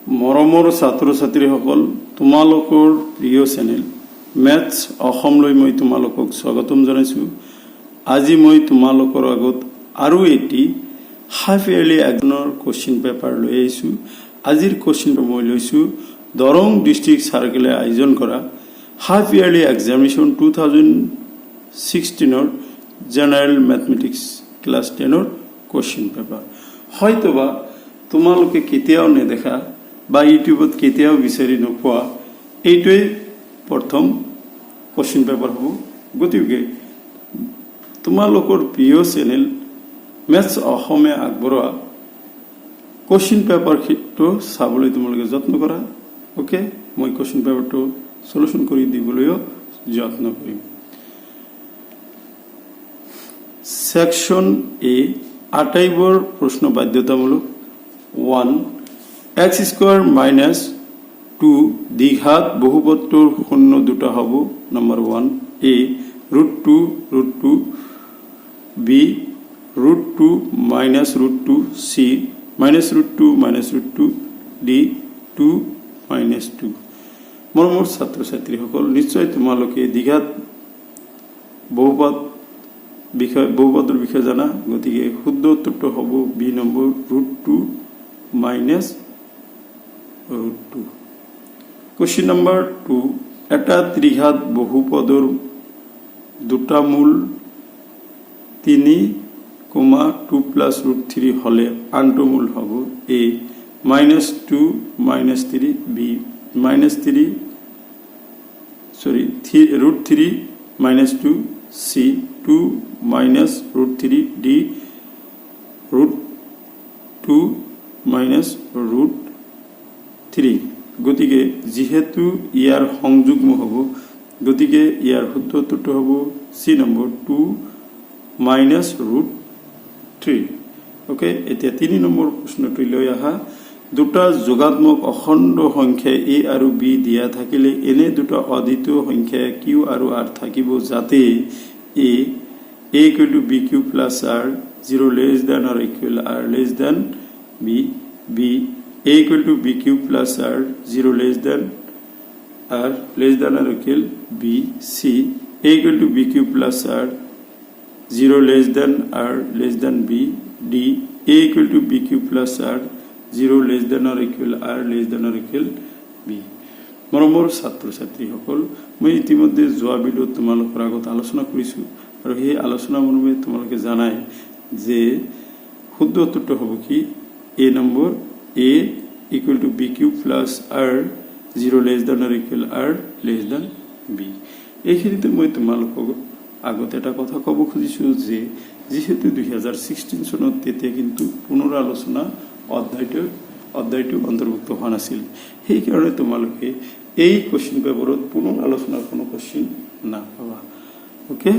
মৰমৰ ছাত্ৰ ছাত্ৰীসকল তোমালোকৰ প্ৰিয় চেনেল মেথছ অসমলৈ মই তোমালোকক স্বাগতম জনাইছো। আজি মই তোমালোকৰ আগত আৰু এটি হাফ ইয়াৰলি এক্সামৰ কোশ্চিন পেপাৰ লৈ আহিছো। আজিৰ কোশ্চিনটো মই লৈছো দৰং ডিস্ট্ৰিক্ট সাৰ্কেলে আয়োজন কৰা half yearly examination 2016 general mathematics class 10 question paper. হয়তোবা তোমালোকে কেতিয়াও নেদেখা বা ইউটিউবত কেতিয়াও বিচাৰি নোপোৱা এইটোৱে প্ৰথম কোশ্চিন পেপাৰ হ'ব। গতিকে তোমালোকৰ প্ৰিয় চেনেল মেথছ অসমে আগবঢ়োৱা কোশ্চিন পেপাৰটো চাবলৈ তোমালোকে যত্ন কৰা। ওকে, মই কোশ্চিন পেপাৰটো সলিউশন কৰি দিবলৈও যত্ন কৰিম। সেকশন এ আটাইবোৰ প্ৰশ্ন বাধ্যতামূলক। 1 x স্কয়াৰ মাইনাস 2 দ্বিঘাত বহুপদটোৰ শূন্য দুটা হ'ব। Number 1 a √2 b √2 minus √2 c minus √2 d 2 minus 2। মৰমৰ ছাত্ৰ ছাত্ৰীসকল নিশ্চয় তোমালোকে দ্বিঘাত বহুপদৰ বিষয়ে জানা। গতিকে শুদ্ধ উত্তৰটো হ'ব b number √2 minus √2। Question number 2 এটা ত্ৰিঘাত বহুপদৰ দুটা মূল 3, 2 plus √3 হলে আনটো মূল হ'ব a -2 -3 b -3 √3 -2 c 2 minus √3 d √2 minus √3। গতিকে যেহেতু ইয়াৰ সংযুগ্ম হ'ব গতিকে ইয়াৰ শুদ্ধ উত্তৰটো হ'ব c নম্বৰ 2 minus √3। ওকে, এতিয়া 3 নম্বৰ প্ৰশ্নটো লৈ আহা। দুটা যোগাত্মক অখণ্ড সংখ্যা a আৰু b দিয়া থাকিলে এনে দুটা অদ্বিতীয় সংখ্যা q আৰু r থাকিব যাতে a equal to bq plus r 0 less than or equal r less than b b equal to bq plus r 0 less than r less than or equal b c equal to bq plus r 0 less than r less than b d equal to bq plus r 0 less than or equal r less than or equal b। মৰমৰ ছাত্ৰ ছাত্ৰীসকল মই ইতিমধ্যে যোৱা ভিডিঅ'ত তোমালোকৰ আগত আলোচনা কৰিছো আৰু সেই আলোচনা মৰ্মে তোমালোকে জানাই যে শুদ্ধ উত্তৰটো হ'ব কি a number a equal to bq plus r 0 less than or equal r less than b। এইখিনিতে মই তোমালোকক আগত এটা কথা ক'ব খুজিছো যে যেহেতু 2016 চনত তেতিয়া কিন্তু পুনৰ আলোচনা অধ্যায়টো অন্তৰ্ভুক্ত হোৱা নাছিল। সেইকাৰণে তোমালোকে এই কোশ্চিন পেপাৰত পুনৰ আলোচনাৰ কোনো কোশ্চিন নাপাবা। Okay,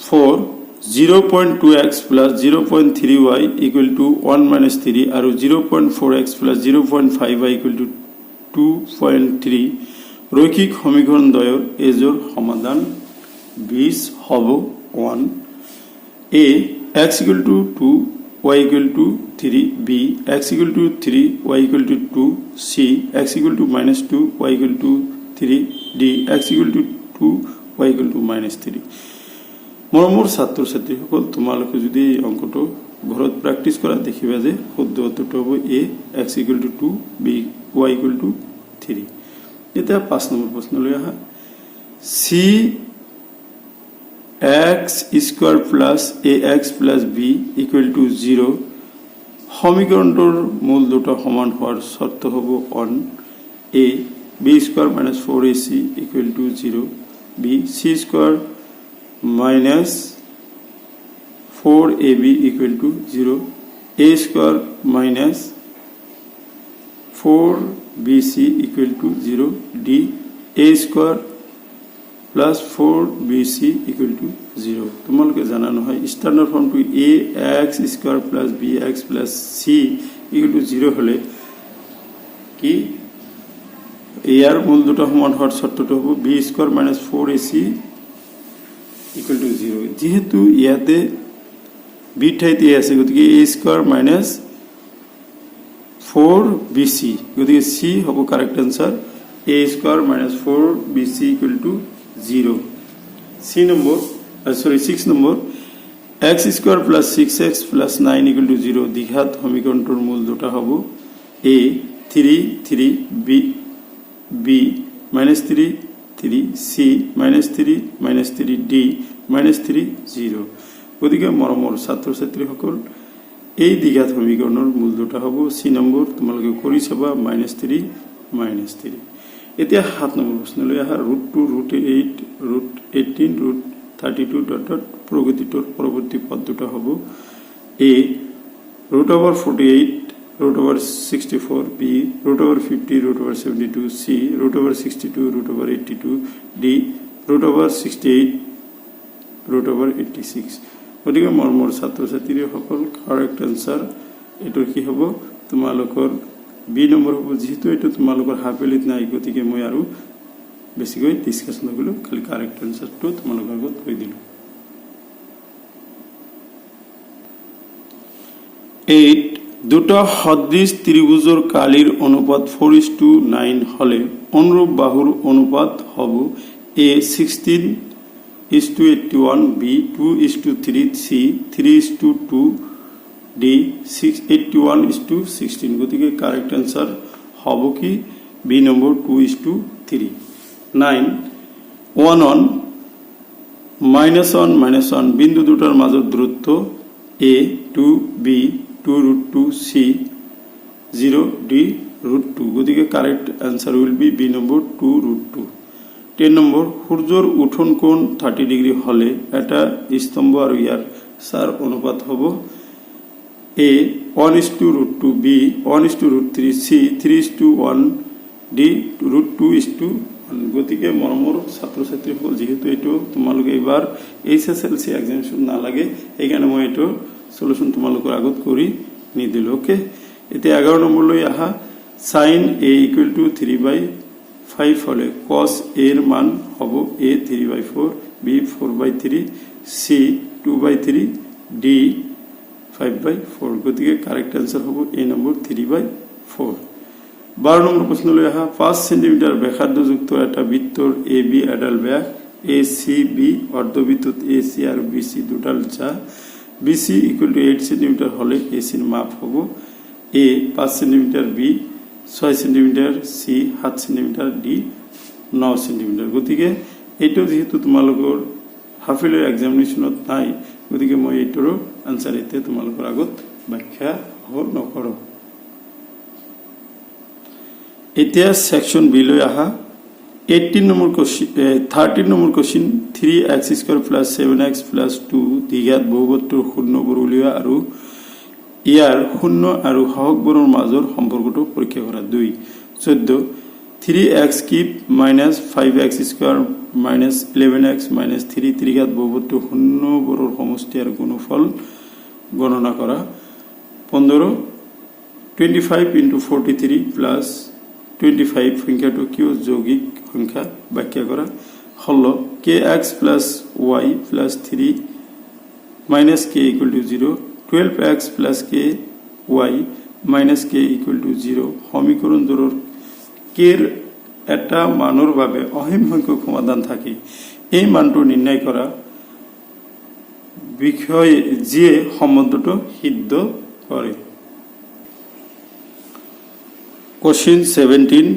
4 0.2x plus 0.3y equal to 1 minus 3 আৰু 0.4x plus 0.5y equal to 2.3 ৰৈখিক সমীকৰণ দ্বয়ৰ এজৰ সমাধান 20 হ'ব। 1 a x equal to 2 y equal to 3 b x equal to 3 y equal to 2 c x equal to -2 y equal to 3 d x equal to 2 y equal to -3। মৰমৰ ছাত্ৰ ছাত্ৰীসকল তোমালোকে যদি অংকটো ঘৰত প্ৰেক্টিছ কৰা দেখিবা যে শুদ্ধ উত্তৰটো হ'ব a x equal to 2 b y equal to 3। এতিয়া 5 নম্বৰ প্ৰশ্নলৈ আহা। c x square plus ax plus b equal to 0 সমীকৰণটোৰ মূল দুটা সমান হোৱাৰ শৰ্ত হ'ব 1 a b square minus 4ac equal to 0 b c square minus 4ab equal to 0 a square minus 4bc equal to 0 d a square plus 4bc equal to 0। তোমালোকে জানা নহয় standard ফর্মটো ax square plus bx plus c equal to 0 হলে কি ইয়াৰ মূল দুটা সমান হোৱাৰ শৰ্তটো হ'ব b square minus 4ac equal to 0। যেহেতু ইয়াতে b ঠাইতে আছে গতিকে a square minus 4bc গতিকে c হ'ব correct answer a square minus 4bc equal to 0 c number sorry 6 number x square plus 6x plus 9 equal to 0 দ্বিঘাত সমীকরণটির মূল দুটো হবে a 3 3 b minus 3 3 c minus 3 minus 3 d minus 3 0 গতিকে মৰমৰ ছাত্ৰ ছাত্ৰীসকল এই দ্বিঘাত সমীকৰণৰ মূল দুটা হ'ব c নম্বৰ তোমালোকে কৰি চাবা -3 -3 এতিয়া 7 নম্বৰ প্ৰশ্নলৈ আহা √2 √8 √18 √32 ডট ডট প্ৰগতিটোৰ পৰৱৰ্তী পদ দুটা হ'ব a √48 √64 b √50 √72 c √62 √82 d √68 √86 গতিকে মৰমৰ ছাত্ৰ ছাত্ৰীসকল কাৰেক্ট आंसर এটোৰ কি হ'ব তোমালোকৰ বি নম্বৰ হ'ব যেহেতু এটো তোমালোকৰ হাফেলিত নাই গতিকে মই আৰু বেছিকৈ ডিসকাস নকৰিলো খালি কাৰেক্ট आंसर টো তোমালোকৰ আগত কৈ দিলো 8 দুটো সদৃশ ত্ৰিভুজৰ কালিৰ অনুপাত 4:9 হলে অনুৰূপ বাহুৰ অনুপাত হ'ব a 16:81 b 2:3 c 3:2 d 81:16 গতিকে কারেক্ট आंसर হ'ব কি বি নম্বৰ 2:3 9 1 1 -1 বিন্দু দুটাৰ মাজৰ দূৰত্ব a 2 b 2√2 c 0 d √2 গতিকে correct answer will be b number 2√2 10 number সূৰ্যৰ উঠন কোণ 30 ডিগ্ৰী হলে এটা স্তম্ভ আৰু ইয়াৰ চাৰ অনুপাত হ'ব a 1:√2 b 1:√3 c 3:1 d √2:1 গতিকে মৰমৰ ছাত্ৰ ছাত্ৰীসকল যেহেতু এটো তোমালোকে এবাৰ এইচএসএলসি এক্সামিনেশন না লাগে এইকাৰণে মই এটো সলিউশন তোমালোকৰ আগত কৰি নিদিলো ওকে এতিয়া 11 নম্বৰলৈ আহা sin a = 3/5 হলে cos a এর মান হবে a 3/4 b 4/3 c 2/3 d 5/4 গতিকে কারেক্ট आंसर হবে a নম্বৰ 3/4 12 নম্বৰ প্ৰশ্নলৈ আহা 5 সেন্টিমিটাৰ ব্যাসাৰ্ধযুক্ত এটা বৃত্তৰ AB এডাল ব্যাস ACB অৰ্ধবৃত্তত AC আৰু BC দুডাল যা BC = 8 সেন্টিমিটার হলে AC এর মাপ হবে A 5 centimetre B 6 centimetre C 7 centimetre D 9 centimetre গতিকে এটো যেহেতু তোমালোকৰ হাফিলৰ এক্সামিনেশনত নাই গতিকে মই এটোৰ आंसर এতে তোমালোকৰ আগত ব্যাখ্যা হল নকৰো এতিয়া সেকশন বি লৈ আহা 18 number question 13 number question 3x² + 7x + 2 দ্বিঘাত বহুপদটোৰ শূন্যবোৰ উলিওৱা আৰু ইয়াৰ শূন্য আৰু সহগবোৰৰ মাজৰ সম্পৰ্কটো পৰীক্ষা কৰা 2 14 3x³ - 5x² - 11x - 3 ত্ৰিঘাত বহুপদটোৰ শূন্যবোৰৰ সমষ্টি আৰু গুণফল গণনা কৰা 15 25 * 43 + 25 সংখ্যাটো কিয় যৌগিক সংখ্যা ব্যাখ্যা করা 16 kx + y + 3 - k = 0 12x + ky - k = 0 সমীকরণ জোৰৰ কেৰ এটা মানৰ বাবে অসীম সংখ্যক সমাধান থাকে এই মানটো নিৰ্ণয় কৰা বিষয় যিয়ে সম্বন্ধটো সিদ্ধ কৰে Question 17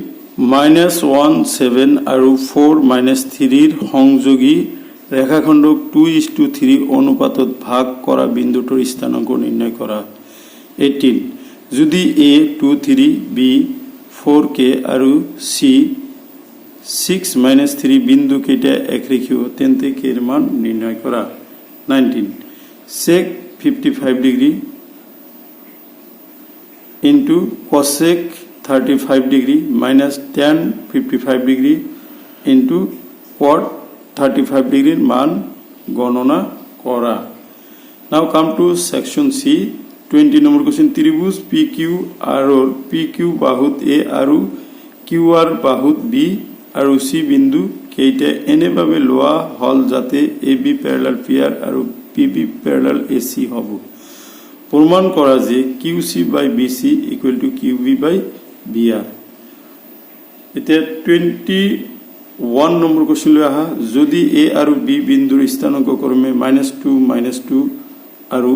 -1 7 আৰু 4 - 3 ৰ সংযোগী ৰেখাখণ্ডক 2:3 অনুপাতত ভাগ কৰা বিন্দুটোৰ স্থানাংক নিৰ্ণয় কৰা 18 যদি a 2 3 b 4k আৰু c 6 - 3 বিন্দু কেইটা একৰেখীয় তেন্তে k এৰ মান নিৰ্ণয় কৰা 19 sec 55 degree into cosec 35 degree minus tan 55 degree into cot 35 degree মান গণনা করা now come to section C 20 number question ত্রিভুজ PQR or PQ বাহুত A আৰু QR বাহুত B আৰু C বিন্দু কেইটা এনেভাবে লোৱা হল যাতে AB parallel PR আৰু PB parallel AC হ'ব প্রমাণ করা যে QC by BC equal to QB by BR। এতিয়া 21 নম্বৰ কোৱেশ্চন লৈ আহা। যদি A আৰু B বিন্দুৰ স্থানাংক ক্ৰমে -2 -2 আৰু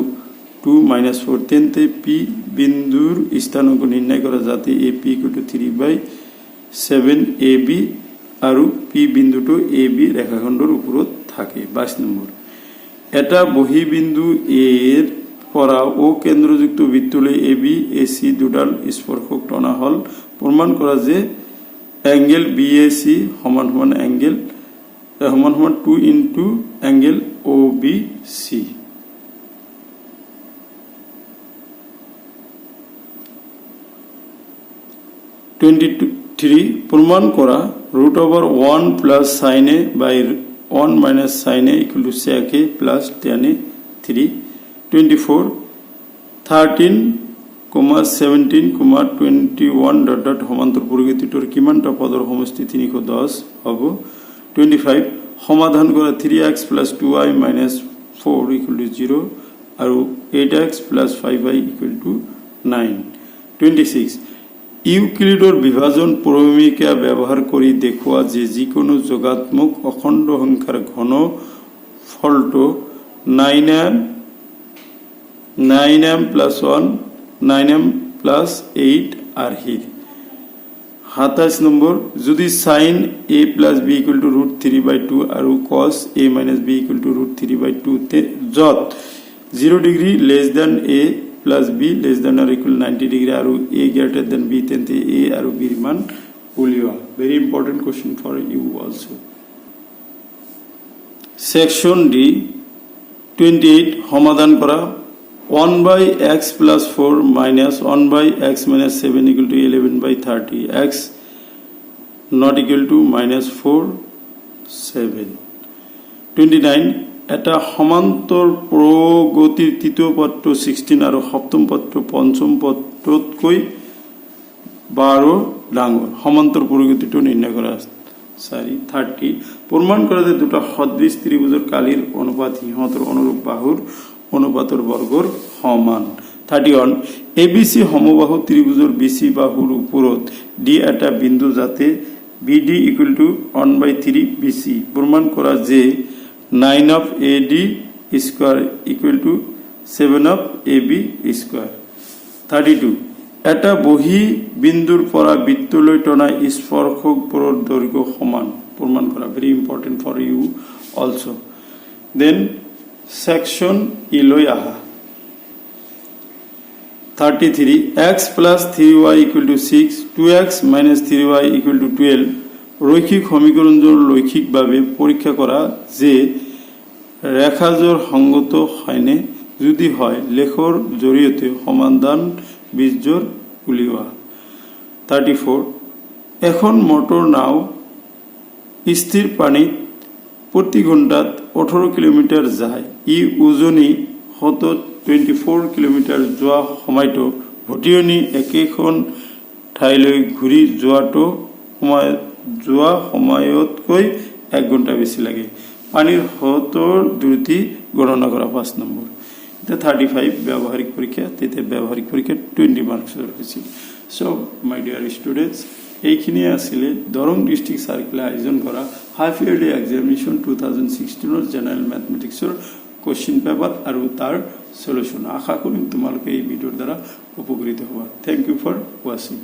2 -4 তেন্তে P বিন্দুৰ স্থানাংক নিৰ্ণয় কৰা যাতে AP ইকুয়াল টু 3/7 AB আৰু P বিন্দুটো AB ৰেখাখণ্ডৰ ওপৰত থাকে। 22 নম্বৰ, এটা বহি বিন্দু A এৰ পৰা O কেন্দ্ৰযুক্ত বৃত্তলৈ AB AC দুডাল স্পৰ্শক টনা হল। প্ৰমাণ কৰা যে এংগেল BAC সমান সমান এংগেল 2 ইনটু এংগেল OBC। 23 প্রমাণ করা √1 plus sin A by 1 minus sin A equal to sec A plus tan A 3। 24 13, 17, 21 dot dot সমান্তর পরিগতিটোর কিমানটা পদৰ সমষ্টি 310 হ'ব। 25 সমাধান কৰা 3x plus 2y minus 4 equal to 0 আৰু 8x plus 5y equal to 9। 26 ইউক্লিডৰ বিভাজন প্ৰমেয়িকা ব্যৱহাৰ কৰি দেখুৱা যে যিকোনো যোগাত্মক অখণ্ড সংখ্যাৰ ঘন ফলটো 9m plus 1 9m plus 8 আৰ্হিৰ। 27 নম্বৰ, যদি sin A plus B equal to √3/2 আৰু cos A minus B equal to √3/2 যত 0 degree less than A plus B less than or equal 90 degree আৰু A greater than B তেন্তে A আৰু B ৰ মান উলিওৱা। very important question for you also। section D 28 সমাধান কৰা 1/x plus 4 minus 1/x minus 7 equal to 11/30 x not equal to -4 7। 29 এটা সমান্তর প্রগতির তৃতীয় পত্র 16 আৰু সপ্তম পত্ৰ পঞ্চম পত্ৰতকৈ 12 ডাঙৰ সমান্তৰ প্ৰগতিটো নিৰ্ণয় কৰা। 30 প্ৰমাণ কৰা যে দুটা সদৃশ ত্ৰিভুজৰ কালিৰ অনুপাত সিহঁতৰ অনুৰূপ বাহুৰ অনুপাতৰ বৰ্গৰ সমান। 31 ABC সমবাহু ত্ৰিভুজৰ BC বাহুৰ ওপৰত D এটা বিন্দু যাতে BD equal to 1/3 BC। প্ৰমাণ কৰা যে 9 of AD square equal to 7 of AB square। 32 এটা বহি বিন্দুৰ পৰা বৃত্তলৈ টনা স্পৰ্শকবোৰৰ দৈৰ্ঘ্য সমান। প্ৰমাণ কৰা very important for you also। then section E লৈ আহা। 33 x plus 3y equal to 6 2x minus 3y equal to 12 রৈখিক সমীকৰণজোৰ লৈখিকভাৱে পৰীক্ষা কৰা যে ৰেখাজোৰ সংগত হয়নে, যদি হয় লেখৰ জৰিয়তে সমাধান বীজজোৰ উলিওৱা। 34 এখন মটৰ নাও স্থিৰ পানীত প্ৰতি ঘণ্টাত 18 কিলোমিটাৰ যায়। ই উজনি হতত 24 কিলোমিটাৰ যোৱা সময়তো ভটিয়নি একেখন ঠাইলৈ ঘূৰি যোৱা সময়তকৈ 1 ঘণ্টা বেছি লাগে। পানীৰ হতৰ দ্ৰুতি গণনা কৰা। 5 নম্বৰ। এটা 35 ব্যৱহাৰিক পৰীক্ষা, তেতিয়া ব্যৱহাৰিক পৰীক্ষা 20 মাৰ্কছৰ হৈছিল। সো মাই ডিয়াৰ ষ্টুডেণ্টছ, এইখিনিয়ে আছিলে দৰং ডিষ্ট্ৰিক্ট চাৰ্কেলে আয়োজন কৰা হাফ ইয়াৰলি এক্সামিনেশ্যন 2016 জেনাৰেল মেথমেটিক্সৰ কোশ্চিন পেপাৰ আৰু তাৰ সলিউশন। আশা কৰিম তোমালোকে এই ভিডিঅ'ৰ দ্বাৰা উপকৃত হ'বা। থ্যাংক ইউ ফৰ ৱাচিং।